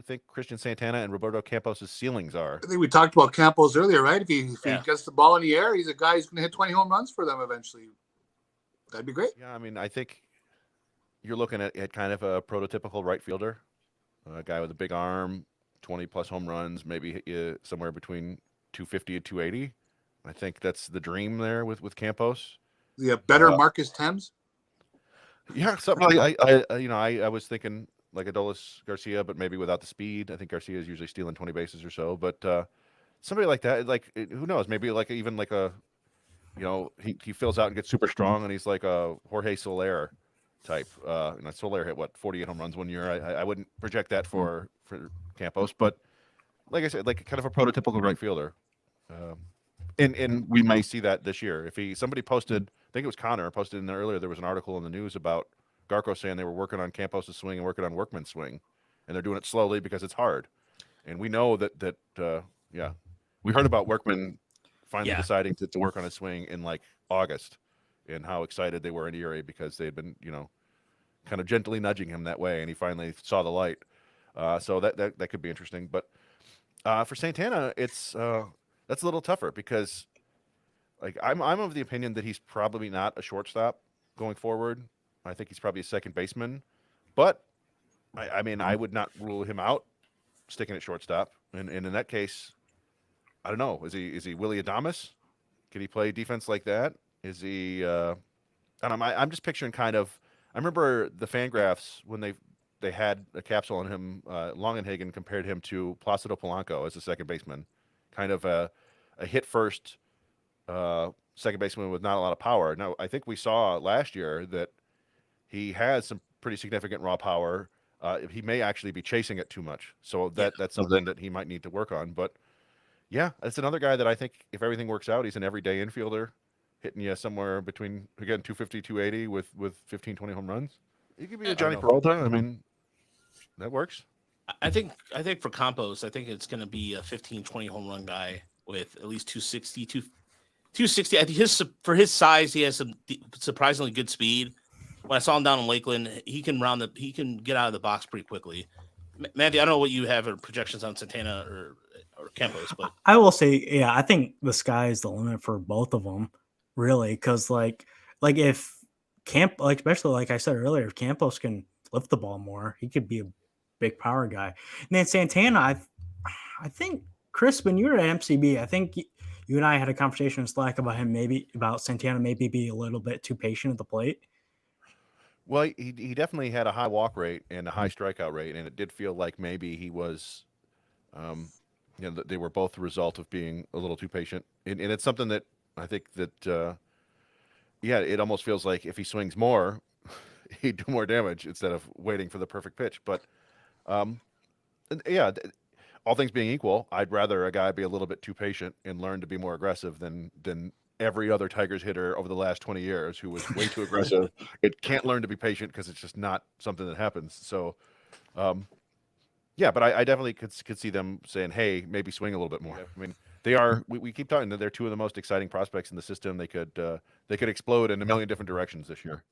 think Cristian Santana and Roberto Campos' ceilings are. I think we talked about Campos earlier, right? If he Yeah. gets the ball in the air, he's a guy who's going to hit 20 home runs for them eventually. That'd be great. Yeah, I mean, I think you're looking at kind of a prototypical right fielder, a guy with a big arm, 20-plus home runs, maybe hit you somewhere between 250 and 280. I think that's the dream there with Campos. Yeah, better Marcus Thames. Yeah, something like I was thinking like Adolis Garcia, but maybe without the speed. I think Garcia is usually stealing 20 bases or so, but somebody like that, like who knows? Maybe like even like a, he fills out and gets super strong, and he's like a Jorge Soler type. Soler hit 48 home runs one year. I wouldn't project that for Campos, but like I said, like kind of a prototypical right fielder. And we may see that this year. If somebody posted, I think it was Connor posted in there earlier, there was an article in the news about Garco saying they were working on Campos' swing and working on Workman's swing, and they're doing it slowly because it's hard. And we know that we heard about Workman finally deciding to work on his swing in like August, and how excited they were in ERA because they had been, kind of gently nudging him that way, and he finally saw the light. So that could be interesting. But for Santana, it's that's a little tougher because, like, I'm of the opinion that he's probably not a shortstop going forward. I think he's probably a second baseman, but I mean, I would not rule him out sticking at shortstop. And in that case, I don't know. Is he Willie Adames? Can he play defense like that? Is he? I'm just picturing kind of. I remember the Fangraphs when they had a capsule on him. Longenhagen compared him to Placido Polanco as a second baseman, kind of a hit first second baseman with not a lot of power. Now, I think we saw last year that he has some pretty significant raw power. He may actually be chasing it too much, so that's something that he might need to work on. But yeah, it's another guy that I think if everything works out, he's an everyday infielder, hitting you somewhere between, again, 250, 280 with 15, 20 home runs. He could be a Johnny Peralta. I mean, that works. I think for Campos, I think it's going to be a 15, 20 home run guy with at least 260. I think for his size, he has some surprisingly good speed. When I saw him down in Lakeland, he can get out of the box pretty quickly. Mandy, I don't know what you have or projections on Santana or Campos, but I will say, I think the sky is the limit for both of them, really, because like if especially like I said earlier, if Campos can lift the ball more, he could be a big power guy. And then Santana, I think Chris, when you were at MCB, I think you and I had a conversation in Slack about Santana maybe be a little bit too patient at the plate. Well, he definitely had a high walk rate and a high strikeout rate, and it did feel like maybe he was, they were both the result of being a little too patient. And it's something that I think that, it almost feels like if he swings more, he'd do more damage instead of waiting for the perfect pitch. But, all things being equal, I'd rather a guy be a little bit too patient and learn to be more aggressive than every other Tigers hitter over the last 20 years who was way too aggressive. It can't learn to be patient because it's just not something that happens. So, but I definitely could see them saying, hey, maybe swing a little bit more. I mean, they are. We keep talking that they're two of the most exciting prospects in the system. They could explode in a million different directions this year.